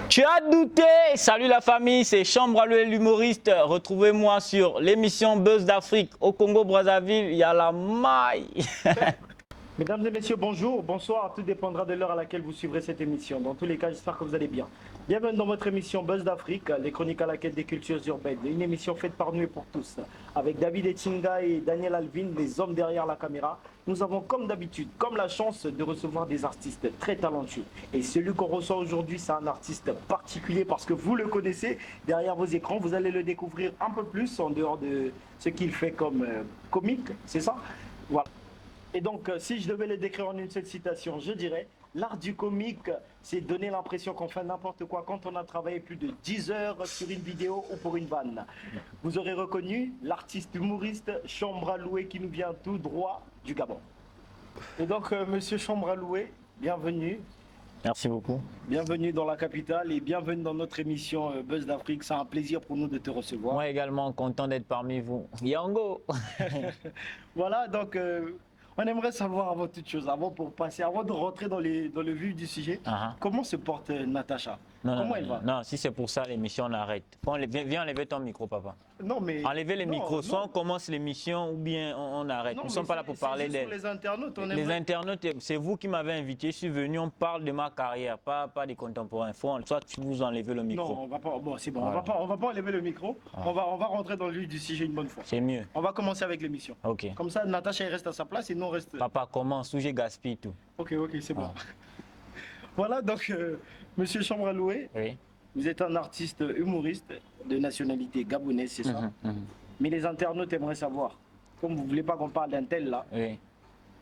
Tu as douté? Salut la famille, c'est Chambre à l'humoriste. Retrouvez-moi sur l'émission Buzz d'Afrique. Au Congo-Brazzaville, il y a la maille. Mesdames et messieurs, bonjour, bonsoir. Tout dépendra de l'heure à laquelle vous suivrez cette émission. Dans tous les cas, j'espère que vous allez bien. Bienvenue dans votre émission Buzz d'Afrique, les chroniques à la quête des cultures urbaines. Une émission faite par nous et pour tous. Avec David Etchinga et Daniel Alvin, les hommes derrière la caméra. Nous avons comme d'habitude, comme la chance de recevoir des artistes très talentueux. Et celui qu'on reçoit aujourd'hui, c'est un artiste particulier parce que vous le connaissez derrière vos écrans. Vous allez le découvrir un peu plus en dehors de ce qu'il fait comme comique, c'est ça? Voilà. Et donc, si je devais le décrire en une seule citation, je dirais l'art du comique, c'est donner l'impression qu'on fait n'importe quoi quand on a travaillé plus de 10 heures sur une vidéo ou pour une vanne. Vous aurez reconnu l'artiste humoriste Chambre à louer qui nous vient tout droit du Gabon. Et donc, monsieur Chambre à louer, bienvenue. Merci beaucoup. Bienvenue dans la capitale et bienvenue dans notre émission Buzz d'Afrique. C'est un plaisir pour nous de te recevoir. Moi également, content d'être parmi vous. Yango. Voilà, donc on aimerait savoir avant toute chose, avant de rentrer dans le vif du sujet, comment se porte Natacha? Comment elle va? Non, si c'est pour ça, l'émission, on arrête. Viens enlever ton micro, papa. Non, mais... Enlever les micros, soit on commence l'émission ou bien on arrête. Nous ne sommes pas là pour parler d'elle. Les internautes, les internautes, c'est vous qui m'avez invité, je suis venu, on parle de ma carrière, pas des contemporains. Soit vous enlevez le micro. Non, on va pas, bon c'est bon, voilà. on va pas enlever le micro, on va rentrer dans le vif du sujet une bonne fois. C'est mieux. On va commencer avec l'émission. Ok. Comme ça, Natacha elle reste à sa place et nous on reste... Papa commence ou j'ai gaspillé tout. Ok, c'est bon. Voilà, donc, monsieur Chambre à louer, oui. Vous êtes un artiste humoriste de nationalité gabonaise, c'est ça? Mais les internautes aimeraient savoir, comme vous ne voulez pas qu'on parle d'un tel là, oui.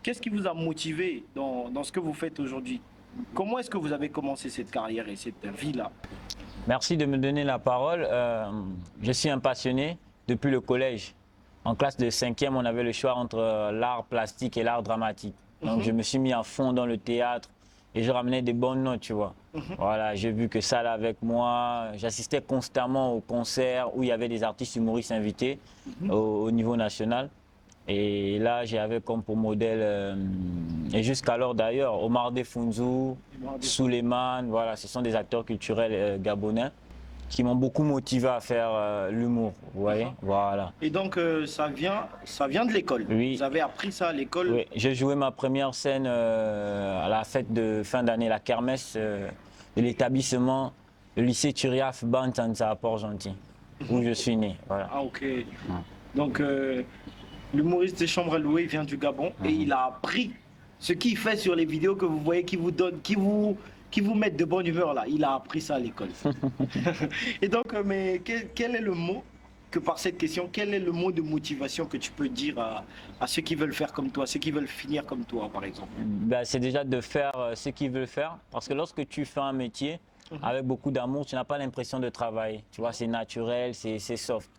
Qu'est-ce qui vous a motivé dans ce que vous faites aujourd'hui? Comment est-ce que vous avez commencé cette carrière et cette vie-là? Merci de me donner la parole. Je suis un passionné depuis le collège. En classe de 5e, on avait le choix entre l'art plastique et l'art dramatique. Donc je me suis mis à fond dans le théâtre et je ramenais des bonnes notes, tu vois. Voilà, j'ai vu que ça allait avec moi. J'assistais constamment aux concerts où il y avait des artistes humoristes invités au niveau national. Et là, j'avais comme pour modèle, et jusqu'alors d'ailleurs, Omar Defunzu, Souleymane, voilà, ce sont des acteurs culturels gabonais qui m'ont beaucoup motivé à faire l'humour, vous voyez, voilà. Et donc, ça vient de l'école? Oui. Vous avez appris ça à l'école? Oui, j'ai joué ma première scène à la fête de fin d'année, la kermesse de l'établissement, le lycée Turiaf Bantanza à Port-Gentil, où je suis né, voilà. Ah, ok. Donc, l'humoriste de Chambre à louer vient du Gabon et il a appris ce qu'il fait sur les vidéos que vous voyez, qui vous mettent de bonne humeur là. Il a appris ça à l'école. Et donc, mais quel est le mot que par cette question, quel est le mot de motivation que tu peux dire à ceux qui veulent faire comme toi, ceux qui veulent finir comme toi, par exemple? Ben, c'est déjà de faire ce qu'ils veulent faire, parce que lorsque tu fais un métier avec beaucoup d'amour, tu n'as pas l'impression de travailler. Tu vois, c'est naturel, c'est soft.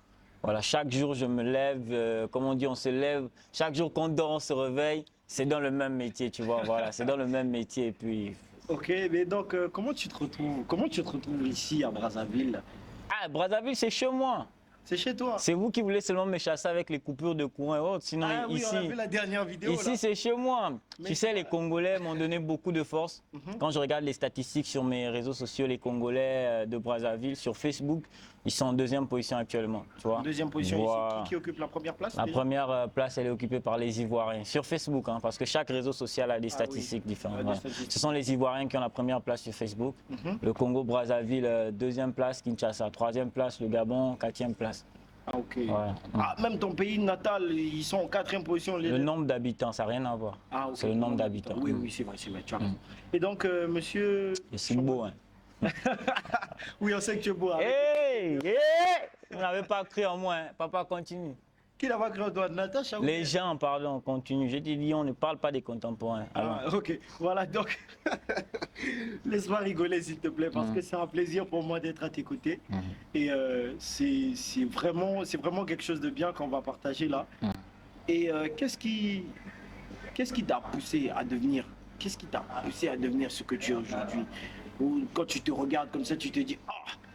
Voilà, chaque jour je me lève, comme on dit, on se lève. Chaque jour qu'on dort, on se réveille. C'est dans le même métier, tu vois. Voilà, c'est dans le même métier. Et puis... Ok, mais donc comment tu te retrouves ici à Brazzaville? Ah, Brazzaville, c'est chez moi. C'est chez toi? C'est vous qui voulez seulement me chasser avec les coupures de courant et autres. Sinon, ah, oui, ici, on a vu la dernière vidéo. Ici, c'est chez moi. Mais tu sais, les Congolais m'ont donné beaucoup de force. Quand je regarde les statistiques sur mes réseaux sociaux, les Congolais de Brazzaville, sur Facebook, ils sont en deuxième position actuellement. Tu vois. Deuxième position voilà. Ici. Qui occupe la première place? La première place, elle est occupée par les Ivoiriens. Sur Facebook, hein, parce que chaque réseau social a des statistiques différentes. Voilà. Ce sont les Ivoiriens qui ont la première place sur Facebook. Le Congo-Brazzaville, deuxième place, Kinshasa. Troisième place, le Gabon, quatrième place. Ah, ok. Voilà. Ah, même ton pays natal, ils sont en quatrième position. Le nombre d'habitants, ça n'a rien à voir. Ah, okay. C'est le nombre d'habitants. Oui, c'est vrai, tu as raison. Et donc, monsieur... C'est beau, hein. Oui, on sait que tu es beau. Hey, vous n'avez pas cru en moi, hein. Papa, continue. Qui n'a pas cru en toi, Natacha? Les gens, pardon, continue. Je t'ai dit, on ne parle pas des contemporains. Ah, ok, voilà, donc, laisse-moi rigoler, s'il te plaît, parce que c'est un plaisir pour moi d'être à tes côtés. Et c'est vraiment quelque chose de bien qu'on va partager là. Et qu'est-ce qui t'a poussé à devenir ce que tu es aujourd'hui? Ou quand tu te regardes comme ça, tu te dis, ah,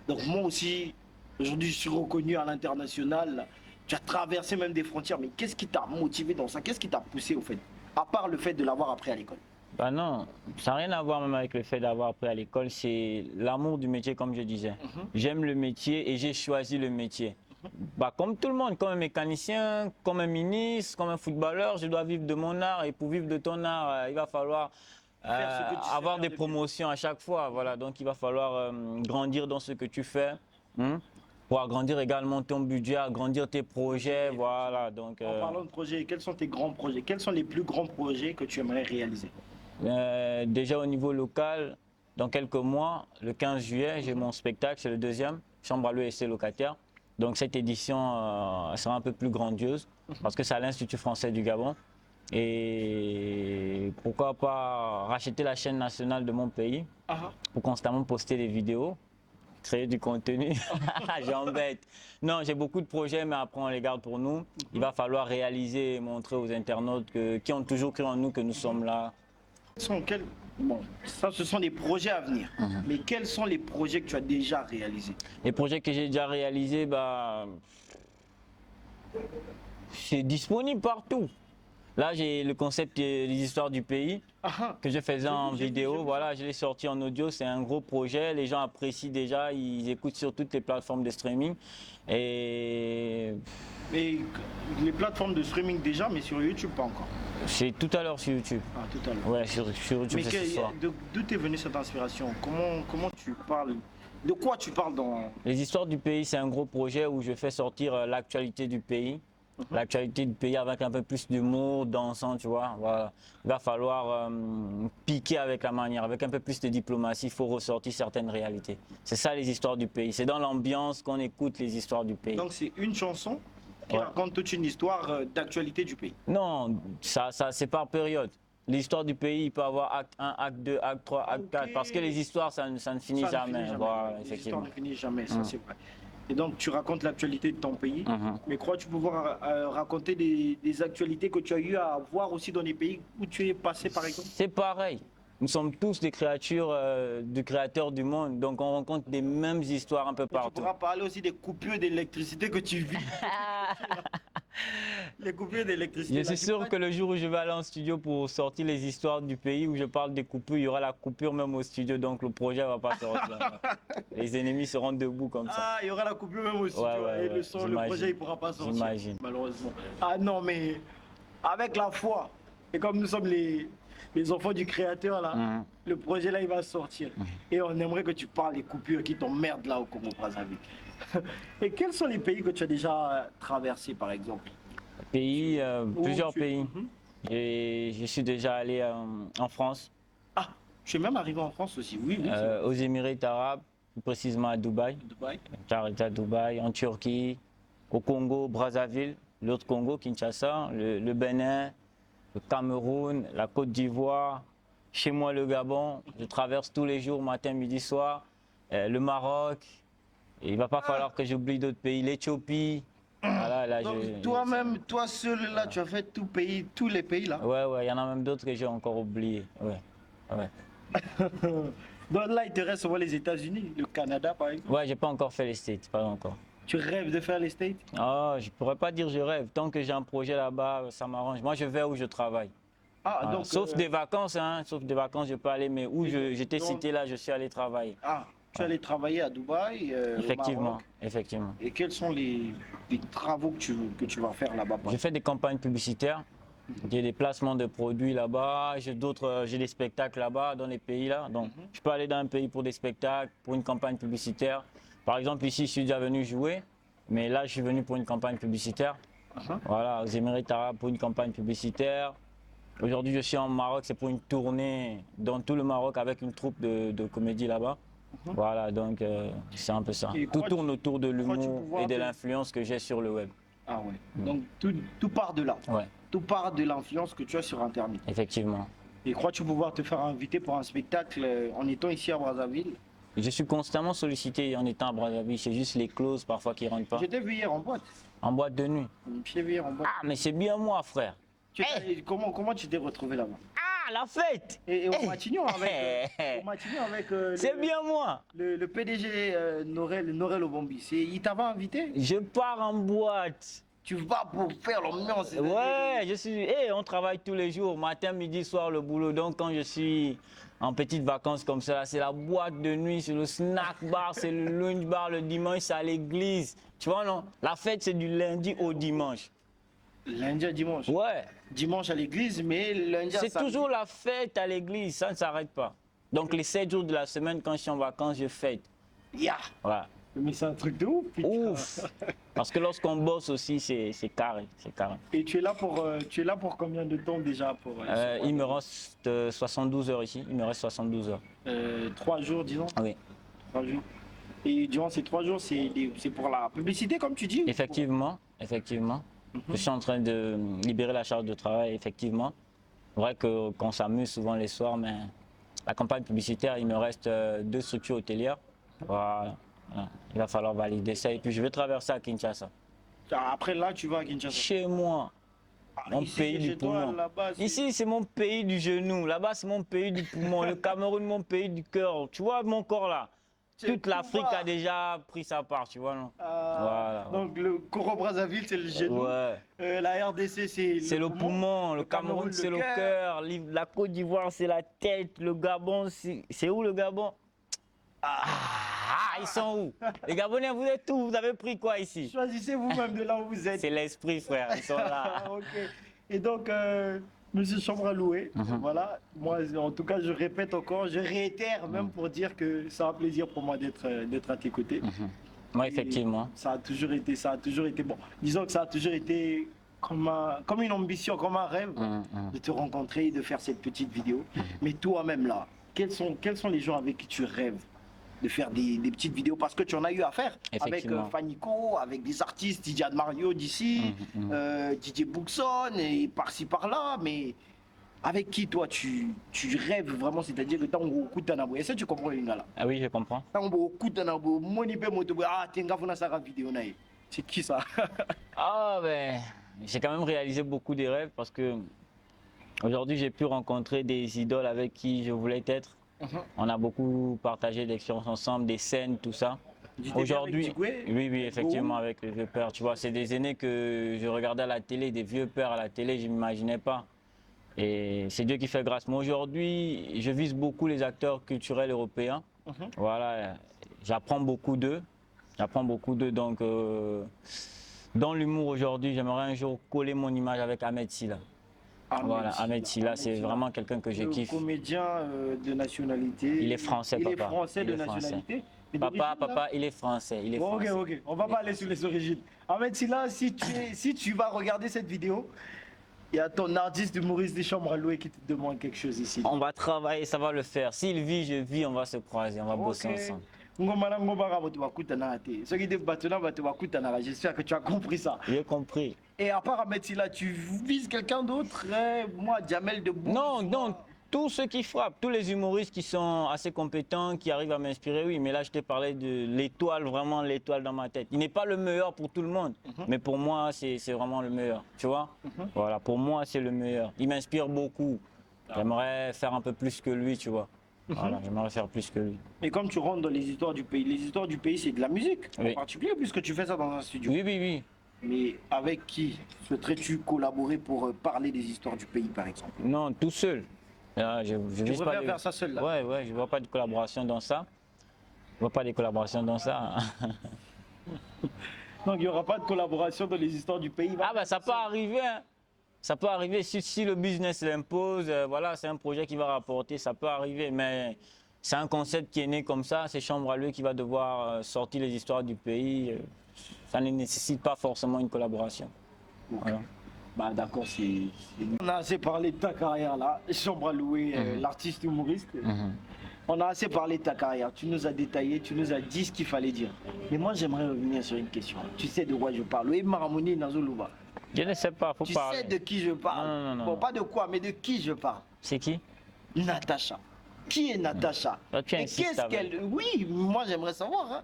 donc moi aussi, aujourd'hui, je suis reconnu à l'international. Tu as traversé même des frontières, mais qu'est-ce qui t'a motivé dans ça? Qu'est-ce qui t'a poussé au fait? À part le fait de l'avoir appris à l'école. Bah non, ça n'a rien à voir même avec le fait d'avoir appris à l'école, c'est l'amour du métier comme je disais. J'aime le métier et j'ai choisi le métier. Bah, comme tout le monde, comme un mécanicien, comme un ministre, comme un footballeur, je dois vivre de mon art et pour vivre de ton art, il va falloir Faire ce que tu sais avoir faire des de mieux. promotions à chaque fois. Voilà, donc il va falloir grandir dans ce que tu fais. Pour agrandir également ton budget, agrandir tes projets, voilà. Donc, En parlant de projets, quels sont tes grands projets? Quels sont les plus grands projets que tu aimerais réaliser? déjà au niveau local, dans quelques mois, le 15 juillet, j'ai mon spectacle, c'est le deuxième, Chambre à l'ESC locataire. Donc cette édition sera un peu plus grandiose parce que c'est à l'Institut français du Gabon. Et pourquoi pas racheter la chaîne nationale de mon pays pour constamment poster des vidéos, créer du contenu. J'embête. Non, j'ai beaucoup de projets, mais après on les garde pour nous. Il va falloir réaliser et montrer aux internautes qui ont toujours cru en nous que nous sommes là. Bon, ça, ce sont des projets à venir. Mais quels sont les projets que tu as déjà réalisés? Les projets que j'ai déjà réalisés, bah, c'est disponible partout. Là, j'ai le concept des histoires du pays que je faisais en vidéo. Voilà, je l'ai sorti en audio. C'est un gros projet. Les gens apprécient déjà. Ils écoutent sur toutes les plateformes de streaming. Et Et les plateformes de streaming déjà, mais sur YouTube pas encore. c'est tout à l'heure sur YouTube. Ah, tout à l'heure. Ouais, sur YouTube, Mais c'est ce soir. d'où t'es venue cette inspiration? Comment tu parles? De quoi tu parles dans... Les histoires du pays, c'est un gros projet où je fais sortir l'actualité du pays. L'actualité du pays avec un peu plus d'humour, dansant, tu vois. Voilà. Il va falloir piquer avec la manière, avec un peu plus de diplomatie, il faut ressortir certaines réalités. C'est ça les histoires du pays. C'est dans l'ambiance qu'on écoute les histoires du pays. Donc c'est une chanson qui Ouais. raconte toute une histoire d'actualité du pays. Non, ça c'est par période. L'histoire du pays, il peut avoir acte 1, acte 2, acte 3, acte 4. Parce que les histoires, ça ne finit Ça ne jamais. finit jamais. Voilà, Les effectivement. histoires ne finissent jamais, ça c'est vrai. Et donc tu racontes l'actualité de ton pays, mais crois-tu pouvoir raconter des actualités que tu as eu à voir aussi dans les pays où tu es passé par exemple? C'est pareil. Nous sommes tous des créatures du créateur du monde, donc on rencontre des mêmes histoires un peu Tu partout. pourras parler aussi des coupures d'électricité que tu vis. Les coupures d'électricité. Je suis sûr que le jour où je vais aller en studio pour sortir les histoires du pays où je parle des coupures, il y aura la coupure même au studio, donc le projet va pas sortir. Les ennemis seront debout comme ça. Ah, il y aura la coupure même au studio Ouais, et le son, le j'imagine. projet il pourra pas sortir. J'imagine. Malheureusement. Ah non, mais avec la foi, et comme nous sommes les enfants du créateur là, le projet là il va sortir. Et on aimerait que tu parles des coupures qui t'emmerdent là au Congo-Brazzaville. Et quels sont les pays que tu as déjà traversés par exemple? Pays, Où plusieurs tu- pays. Je suis déjà allé en France, Ah, je suis même arrivé en France aussi, oui, oui, c'est vrai. aux Émirats arabes, plus précisément à Dubaï. Dubaï. J'ai arrêté à Dubaï, en Turquie, au Congo, Brazzaville, l'autre Congo, Kinshasa, le Bénin, le Cameroun, la Côte d'Ivoire, chez moi le Gabon. Je traverse tous les jours, matin, midi, soir, le Maroc. Et il ne va pas falloir que j'oublie d'autres pays, l'Éthiopie. Voilà, là, Donc toi-même, toi seul là, tu as fait tous les pays là. Ouais, il y en a même d'autres que j'ai encore oubliés. Ouais. Donc là, il te reste seulement les États-Unis, le Canada par exemple. Ouais, j'ai pas encore fait les States, pas encore. Tu rêves de faire les States? Ah, je pourrais pas dire je rêve. Tant que j'ai un projet là-bas, ça m'arrange. Moi, je vais où je travaille. Ah, Voilà. donc. Sauf des vacances, hein. Sauf des vacances, je peux aller, mais où j'étais donc- cité là, je suis allé travailler. Ah, tu es allé travailler à Dubaï, au Effectivement, Maroc. effectivement. Et quels sont les travaux que tu vas faire là-bas? Je fais des campagnes publicitaires, j'ai des placements de produits là-bas, j'ai des spectacles là-bas dans les pays là. Donc, je peux aller dans un pays pour des spectacles, pour une campagne publicitaire. Par exemple, ici, je suis déjà venu jouer, mais là, je suis venu pour une campagne publicitaire. Voilà, aux Émirats arabes pour une campagne publicitaire. Aujourd'hui, je suis en Maroc, c'est pour une tournée dans tout le Maroc avec une troupe de comédie là-bas. Voilà, donc c'est un peu ça. Et Tout crois-tu- tourne autour de crois-tu l'humour pouvoir et de te- l'influence que j'ai sur le web. Ah ouais. Donc tout part de là. Ouais, Tout part de l'influence que tu as sur Internet. effectivement. Et crois-tu pouvoir te faire inviter pour un spectacle en étant ici à Brazzaville? Je suis constamment sollicité en étant à Brazzaville. C'est juste les clauses parfois qui ne rentrent pas. Je t'ai vu hier en boîte. En boîte de nuit. Je t'ai vu hier en boîte. Ah, mais c'est bien moi, frère. Comment tu t'es retrouvé là-bas? Ah, la fête. Et au Matignon avec C'est bien moi. le PDG Norel Obombi. Il t'avait invité? Je pars en boîte. Tu vas pour faire l'ambiance. Ouais, on travaille tous les jours, matin, midi, soir, le boulot. Donc, quand je suis en petites vacances comme ça, c'est la boîte de nuit, c'est le snack bar, c'est le lunch bar, le dimanche, c'est à l'église. Tu vois, non? La fête, c'est du lundi au dimanche. Lundi à dimanche. Ouais. Dimanche à l'église, mais lundi à samedi. C'est toujours la fête à l'église, ça ne s'arrête pas. Donc, les 7 jours de la semaine, quand je suis en vacances, je fête. Yeah. Voilà. Mais c'est un truc de ouf, putain. Ouf. Parce que lorsqu'on bosse aussi, c'est carré, c'est carré. Et tu es là pour combien de temps déjà pour, Il me reste 72 heures ici. Il me reste 72 heures. 3 jours, disons. Oui. 3 jours. Et durant ces 3 jours, c'est pour la publicité, comme tu dis? Effectivement, effectivement. Je suis en train de libérer la charge de travail, effectivement. C'est vrai qu'on s'amuse souvent les soirs, mais la campagne publicitaire, il me reste 2 structures hôtelières. Voilà. Voilà. Il va falloir valider ça et puis je vais traverser à Kinshasa. Après là, tu vas à Kinshasa. Chez moi, mon Ici, pays c'est du chez toi, poumon. là-bas, c'est- Ici, c'est mon pays du genou. Là-bas, c'est mon pays du poumon. Le Cameroun, mon pays du cœur. Tu vois mon corps là? C'est Toute tout l'Afrique bas. a déjà pris sa part, tu vois, non? Voilà. Donc le Congo-Brazzaville, c'est le genou. Ouais. La RDC, C'est le poumon, le Cameroun, c'est le cœur, la Côte d'Ivoire, c'est la tête, le Gabon, c'est où le Gabon? Ah, ils sont où? Les Gabonais, vous êtes où? Vous avez pris quoi ici? Choisissez vous-même de là où vous êtes. C'est l'esprit, frère, ils sont là. Ok. Et donc, Monsieur Chambre à louer, voilà. Moi, en tout cas, je répète encore, je réitère même pour dire que c'est un plaisir pour moi d'être à tes côtés. Moi, effectivement. Et ça a toujours été bon. Disons que ça a toujours été comme une ambition, comme un rêve de te rencontrer et de faire cette petite vidéo. Mais toi-même là, quels sont les gens avec qui tu rêves de faire des petites vidéos parce que tu en as eu à faire avec Fanico, avec des artistes, DJ Mario d'ici, DJ Bookson et par-ci par-là, mais avec qui toi tu rêves vraiment, c'est-à-dire que tu as un coup de tanabo. Est-ce que tu comprends Lingala? Ah oui, je comprends. Tu as un coup de tanabo, monipe moto, ah tenga fona sa vidéo naï. C'est qui ça? Ah ben, j'ai quand même réalisé beaucoup de rêves parce que aujourd'hui j'ai pu rencontrer des idoles avec qui je voulais être. On a beaucoup partagé d'expériences ensemble, des scènes, tout ça. Aujourd'hui, oui, effectivement, avec les vieux pères. Tu vois, c'est des aînés que je regardais à la télé, des vieux pères à la télé, je ne m'imaginais pas. Et c'est Dieu qui fait grâce. Mais aujourd'hui, je vise beaucoup les acteurs culturels européens. Voilà, j'apprends beaucoup d'eux. Donc, dans l'humour aujourd'hui, j'aimerais un jour coller mon image avec Ahmed Silla. Voilà, Ahmed Silla, c'est vraiment quelqu'un que je kiffe. Comédien de nationalité. Il est français, papa. Il est français de nationalité. Papa, il est français. Il est français. Ok. On va pas aller sur les origines. Ahmed Silla, si tu vas regarder cette vidéo, il y a ton artiste humoriste des chambres à louer qui te demande quelque chose ici. On va travailler, ça va le faire. S'il vit, je vis, on va se croiser, on va bosser ensemble. J'espère que tu as compris ça. J'ai compris. Et à part Ahmed Silla, tu vises quelqu'un d'autre? Moi, Jamel Debbouze. Non, tous ceux qui frappent, tous les humoristes qui sont assez compétents, qui arrivent à m'inspirer, oui. Mais là, je t'ai parlé de l'étoile, vraiment l'étoile dans ma tête. Il n'est pas le meilleur pour tout le monde, mais pour moi, c'est vraiment le meilleur. Tu vois? Voilà, pour moi, c'est le meilleur. Il m'inspire beaucoup. J'aimerais faire un peu plus que lui, tu vois. Voilà, j'aimerais faire plus que lui. Et comme tu rentres dans les histoires du pays, c'est de la musique en particulier, puisque tu fais ça dans un studio. Oui. Mais avec qui souhaiterais-tu collaborer pour parler des histoires du pays, par exemple? Non, tout seul. Là, je tu préfères faire ça seul là? Ouais, je ne vois pas de collaboration dans ça. Je vois pas de collaboration dans ça. Donc il n'y aura pas de collaboration dans les histoires du pays? Ah ben ça peut arriver, hein. Ça peut arriver si le business l'impose, voilà, c'est un projet qui va rapporter, ça peut arriver, mais c'est un concept qui est né comme ça, c'est Chambre à lui qui va devoir sortir les histoires du pays, ça ne nécessite pas forcément une collaboration. Voilà. Bah d'accord, on a assez parlé de ta carrière là, Chambre à louer, l'artiste humoriste. On a assez parlé de ta carrière, tu nous as détaillé, tu nous as dit ce qu'il fallait dire. Mais moi j'aimerais revenir sur une question, tu sais de quoi je parle, oui, Maramoni Nazoluba. Je ne sais pas, faut parler. Tu sais de qui je parle? Non. Bon, pas de quoi, mais de qui je parle? C'est qui? Natacha. Qui est Natacha? Toi, tu et qu'est-ce qu'elle... Oui, moi j'aimerais savoir. Hein.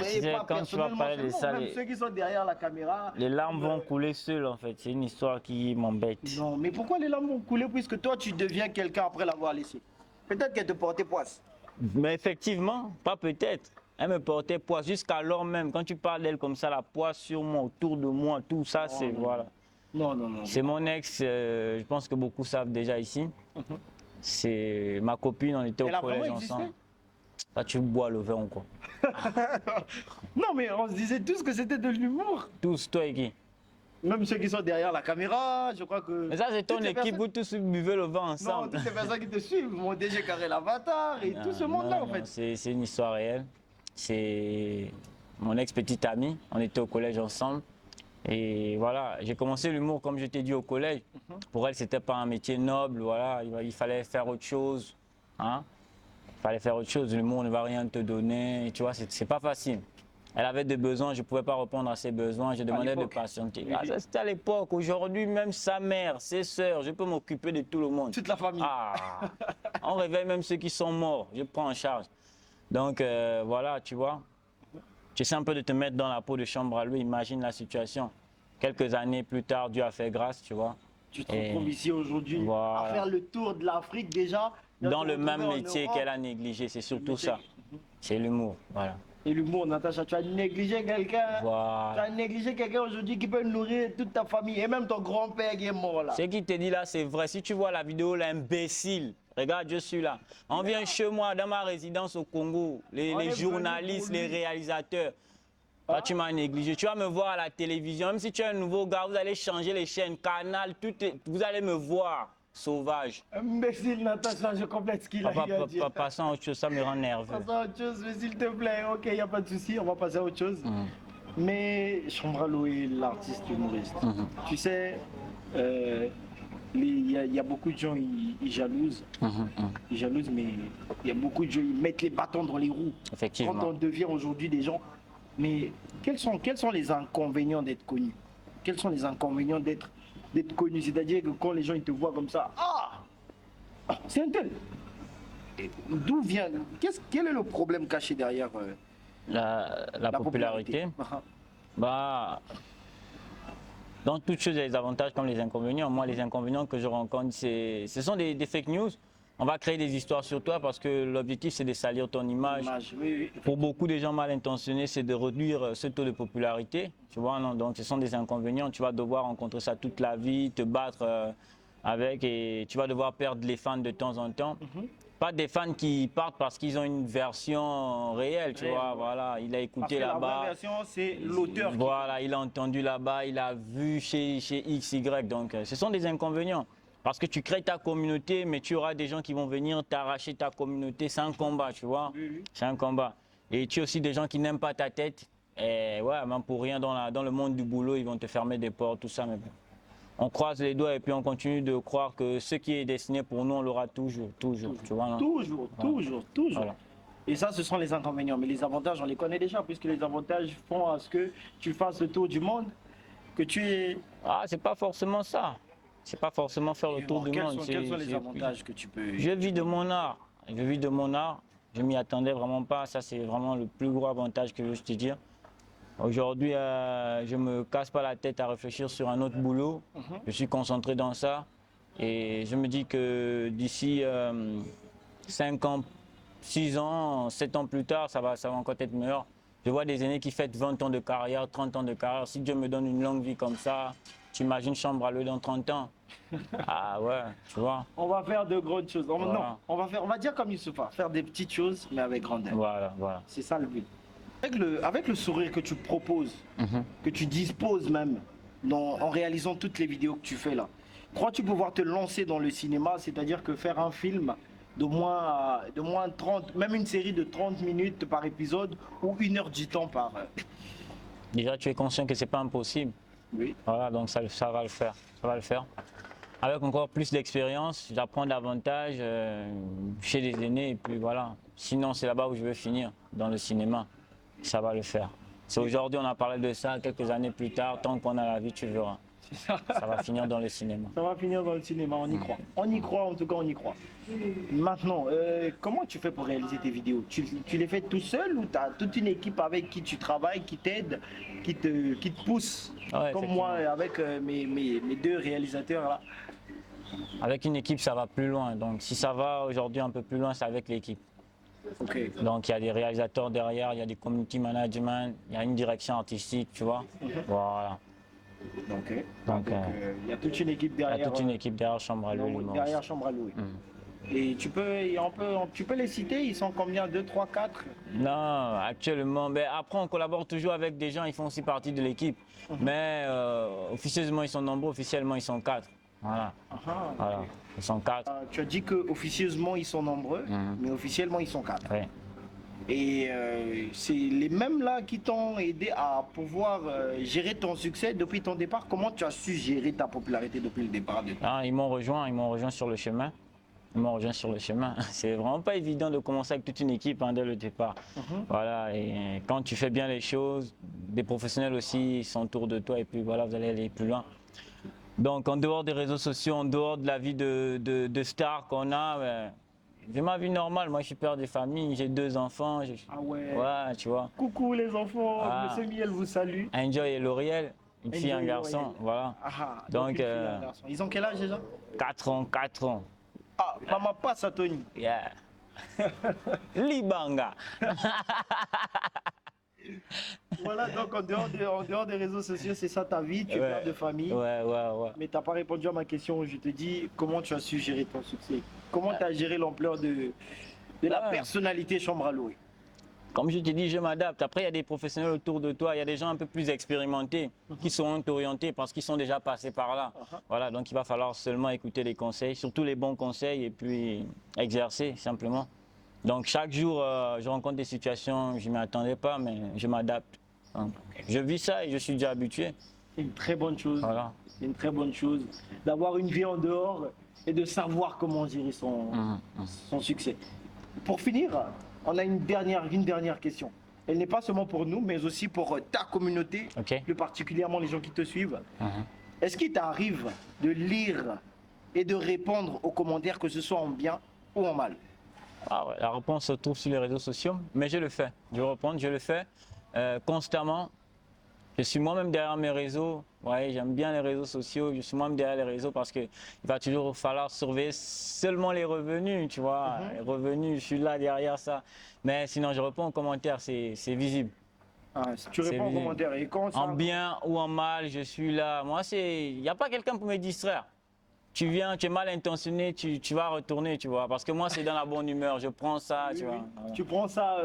Mais pas quand tu vas parler de ça, même ceux qui sont derrière la caméra. Les larmes vont couler seules en fait, c'est une histoire qui m'embête. Non, mais pourquoi les larmes vont couler puisque toi tu deviens quelqu'un après l'avoir laissé? Peut-être qu'elle te portait poisse. Mais effectivement, pas peut-être. Elle me portait poids jusqu'alors même. Quand tu parles d'elle comme ça, la poids sur moi, autour de moi, tout ça, c'est voilà. Non, non, non. C'est mon ex, je pense que beaucoup savent déjà ici. C'est ma copine, on était au Elle a collège vraiment existé? ensemble. Là, tu bois le vin ou quoi? Non, mais on se disait tous que c'était de l'humour. Tous, toi et qui? Même ceux qui sont derrière la caméra, je crois que. Mais ça, c'est ton toutes les équipe, personnes- vous tous buvez le vin Non, ensemble. toutes les personnes qui te suivent, mon DG Carré l'Avatar et tout ce monde-là, Non, en non, fait. c'est une histoire réelle. C'est mon ex-petite amie. On était au collège ensemble. Et voilà, j'ai commencé l'humour, comme je t'ai dit, au collège. Pour elle, c'était pas un métier noble. Voilà, il fallait faire autre chose. Hein? Il fallait faire autre chose. L'humour ne va rien te donner. Tu vois, c'est pas facile. Elle avait des besoins, je ne pouvais pas répondre à ses besoins. Je demandais de l'époque. patienter. Oui, Ah, oui. ça, c'était à l'époque. Aujourd'hui, même sa mère, ses sœurs, je peux m'occuper de tout le monde. Toute la famille. Ah, on réveille même ceux qui sont morts, je prends en charge. Donc voilà, tu vois, tu essaies un peu de te mettre dans la peau de chambre à lui, imagine la situation. Quelques années plus tard, Dieu a fait grâce, tu vois. Tu te Et retrouves ici aujourd'hui voilà. à faire le tour de l'Afrique déjà. Dans te le même retrouver en métier Europe. qu'elle a négligé, c'est surtout métier- ça. C'est l'humour, voilà. Et l'humour, Natacha, tu as négligé quelqu'un. Voilà. Tu as négligé quelqu'un aujourd'hui qui peut nourrir toute ta famille et même ton grand-père qui est mort là. Ce qu'il te dit là, c'est vrai. Si tu vois la vidéo, l'imbécile, regarde, je suis là. On vient chez moi, dans ma résidence au Congo, On les est venu journalistes, pour lui. les réalisateurs. Toi, tu m'as négligé. Tu vas me voir à la télévision. Même si tu es un nouveau gars, vous allez changer les chaînes, canal, vous allez me voir, sauvage. Imbécile, Natacha, je complète ce qu'il a eu à dire. Passons à autre chose, ça me rend nerveux. Passons à autre chose, mais s'il te plaît. Ok, il n'y a pas de souci, on va passer à autre chose. Mais Chambralo est l'artiste humoriste. Tu sais, il y a beaucoup de gens, ils jalousent. Ils jalousent, mais il y a beaucoup de gens, ils mettent les bâtons dans les roues. Effectivement. Quand on devient aujourd'hui des gens. Mais quels sont les inconvénients d'être connu? Quels sont les inconvénients d'être connu? C'est-à-dire que quand les gens ils te voient comme ça, c'est un tel. Et d'où vient, quel est le problème caché derrière La popularité. Ah, Bah, dans toute chose, il y a les avantages comme les inconvénients. Moi, les inconvénients que je rencontre, ce sont des fake news. On va créer des histoires sur toi parce que l'objectif, c'est de salir ton image. oui, oui. Pour beaucoup de gens mal intentionnés, c'est de réduire ce taux de popularité. Tu vois, non? Donc, ce sont des inconvénients. Tu vas devoir rencontrer ça toute la vie, te battre avec et tu vas devoir perdre les fans de temps en temps. Pas des fans qui partent parce qu'ils ont une version réelle, tu Réelle, vois. ouais. Voilà, il a Parce écouté que la vraie là-bas. version, c'est l'auteur qui... Voilà, il a entendu là-bas, il a vu chez X, Y. Donc, ce sont des inconvénients. Parce que tu crées ta communauté, mais tu auras des gens qui vont venir t'arracher ta communauté. C'est un combat, tu vois. Oui, oui. C'est un combat. Et tu as aussi des gens qui n'aiment pas ta tête. Et ouais, même pour rien, dans le monde du boulot, ils vont te fermer des portes, tout ça. Mais bon. On croise les doigts et puis on continue de croire que ce qui est destiné pour nous, on l'aura toujours, toujours. Tu vois, non? Toujours, toujours. Voilà. Et ça, ce sont les inconvénients. Mais les avantages, on les connaît déjà, puisque les avantages font à ce que tu fasses le tour du monde, que tu es... Ah, c'est pas forcément ça. C'est pas forcément faire le tour du Quels monde. quels sont les avantages que tu peux... Je vis de mon art. Je vis de mon art. Je m'y attendais vraiment pas. Ça, c'est vraiment le plus gros avantage que je veux te dire. Aujourd'hui, je me casse pas la tête à réfléchir sur un autre boulot. Je suis concentré dans ça. Et je me dis que d'ici 5 ans, 6 ans, 7 ans plus tard, ça va encore être meilleur. Je vois des aînés qui fêtent 20 ans de carrière, 30 ans de carrière. Si Dieu me donne une longue vie comme ça, tu imagines chambre à l'eau dans 30 ans. Ah ouais, tu vois. On va faire de grandes choses. Non, Voilà. on va dire comme Youssoupha, faire des petites choses, mais avec grandeur. Voilà, voilà. C'est ça le but. Avec le sourire que tu proposes, que tu disposes même, en réalisant toutes les vidéos que tu fais là, crois-tu pouvoir te lancer dans le cinéma, c'est-à-dire que faire un film de moins 30, même une série de 30 minutes par épisode ou 1 heure du temps par... Déjà, tu es conscient que c'est pas impossible. Oui. Voilà, donc ça va le faire. Ça va le faire. Avec encore plus d'expérience, j'apprends davantage chez les aînés et puis voilà. Sinon, c'est là-bas où je veux finir, dans le cinéma. Ça va le faire. C'est aujourd'hui, on a parlé de ça, quelques années plus tard, tant qu'on a la vie, tu verras. Ça va finir dans le cinéma. Ça va finir dans le cinéma, on y croit. On y croit, en tout cas, on y croit. Maintenant, comment tu fais pour réaliser tes vidéos? Tu les fais tout seul ou tu as toute une équipe avec qui tu travailles, qui t'aide, qui te pousse? Ouais, Comme moi, avec mes 2 réalisateurs là. Avec une équipe, ça va plus loin. Donc si ça va aujourd'hui un peu plus loin, c'est avec l'équipe. Ok. Donc il y a des réalisateurs derrière, il y a des community management, il y a une direction artistique, tu vois. Voilà. Ok. Donc, Il y a toute une équipe il y a derrière. toute une équipe derrière Chambre à louer. Derrière Chambre à louer. Et tu peux les citer, ils sont combien? 2, 3, 4? Non, actuellement, ben après on collabore toujours avec des gens, ils font aussi partie de l'équipe. Mais officieusement ils sont nombreux, officiellement ils sont 4. Voilà. Voilà. Ils sont 4. Tu as dit qu'officieusement ils sont nombreux, mais officiellement ils sont 4. Ouais. Et c'est les mêmes là qui t'ont aidé à pouvoir gérer ton succès depuis ton départ. Comment tu as su gérer ta popularité depuis le départ de Ah, ils m'ont rejoint sur le chemin. Ils m'ont rejoint sur le chemin. C'est vraiment pas évident de commencer avec toute une équipe dès le départ. Voilà, et quand tu fais bien les choses, des professionnels aussi sont autour de toi et puis voilà, vous allez aller plus loin. Donc en dehors des réseaux sociaux, en dehors de la vie de star qu'on a, ben, j'ai ma vie normale. Moi je suis père de famille, j'ai 2 enfants. Ah ouais. Ouais, tu vois. Coucou les enfants, Ah. Monsieur Miel vous salue. Enjoy et Lauriel, une fille et un Enjoy et garçon, Lauriel. voilà. Ah, Donc, une fille et un garçon. Ils ont quel âge déjà? 4 ans, 4 ans. Ah, maman passe à Tony. Yeah. Libanga. Voilà, donc en dehors des réseaux sociaux, c'est ça ta vie, tu es père de famille. Ouais. Mais tu n'as pas répondu à ma question. Je te dis comment tu as su gérer ton succès. Comment tu as géré l'ampleur de la personnalité Chambre à louer. Comme je te dis, je m'adapte. Après, il y a des professionnels autour de toi, il y a des gens un peu plus expérimentés qui seront orientés parce qu'ils sont déjà passés par là. Voilà, donc il va falloir seulement écouter les conseils, surtout les bons conseils et puis exercer simplement. Donc chaque jour, je rencontre des situations, je ne m'y attendais pas, mais je m'adapte. Je vis ça et je suis déjà habitué. C'est une très bonne chose. Voilà. C'est une très bonne chose d'avoir une vie en dehors et de savoir comment gérer son succès. Pour finir, on a une dernière question. Elle n'est pas seulement pour nous, mais aussi pour ta communauté, plus particulièrement les gens qui te suivent. Est-ce qu'il t'arrive de lire et de répondre aux commentaires, que ce soit en bien ou en mal? Ah ouais, la réponse se trouve sur les réseaux sociaux, mais je le fais. Je le fais constamment. Je suis moi-même derrière mes réseaux. Ouais, j'aime bien les réseaux sociaux. Je suis moi-même derrière les réseaux parce qu'il va toujours falloir surveiller seulement les revenus, tu vois. Les revenus, je suis là derrière ça. Mais sinon, je réponds aux commentaires, c'est visible. Ah, si tu réponds aux commentaires et quand ça... En bien ou en mal, je suis là. Moi, il n'y a pas quelqu'un pour me distraire. Tu viens, tu es mal intentionné, tu vas retourner, tu vois. Parce que moi, c'est dans la bonne humeur. Je prends ça, tu vois. Tu prends ça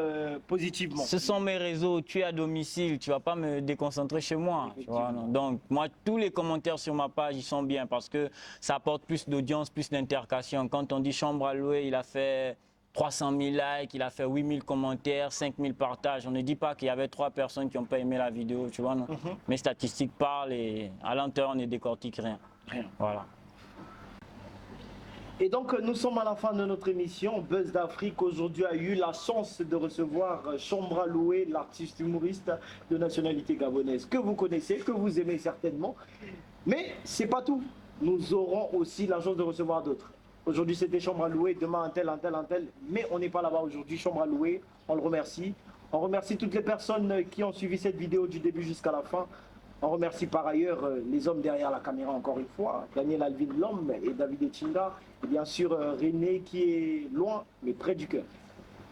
positivement. Ce sont mes réseaux. Tu es à domicile. Tu ne vas pas me déconcentrer chez moi. Tu vois, non. Donc, moi, tous les commentaires sur ma page, ils sont bien parce que ça apporte plus d'audience, plus d'intercation. Quand on dit Chambre à louer, il a fait 300 000 likes, il a fait 8 000 commentaires, 5 000 partages. On ne dit pas qu'il y avait 3 personnes qui n'ont pas aimé la vidéo, tu vois, non. Mes statistiques parlent et à l'intérieur, on ne décortique rien. Voilà. Et donc nous sommes à la fin de notre émission. Buzz d'Afrique aujourd'hui a eu la chance de recevoir Chambre à louer, l'artiste humoriste de nationalité gabonaise que vous connaissez, que vous aimez certainement. Mais c'est pas tout. Nous aurons aussi la chance de recevoir d'autres. Aujourd'hui c'était Chambre à louer, demain un tel. Mais on n'est pas là-bas aujourd'hui. Chambre à louer, on le remercie. On remercie toutes les personnes qui ont suivi cette vidéo du début jusqu'à la fin. On remercie par ailleurs les hommes derrière la caméra encore une fois, Daniel Alvin l'homme et David Echinga, et bien sûr René qui est loin mais près du cœur.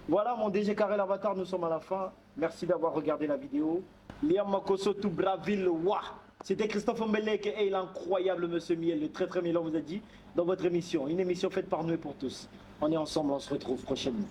Voilà mon DG Carré l'Avatar, nous sommes à la fin. Merci d'avoir regardé la vidéo. Liam Makoso tout Braville, wa. C'était Christophe Ombelek et l'incroyable Monsieur Miel, le très Milan vous a dit, dans votre émission. Une émission faite par nous et pour tous. On est ensemble, on se retrouve prochainement.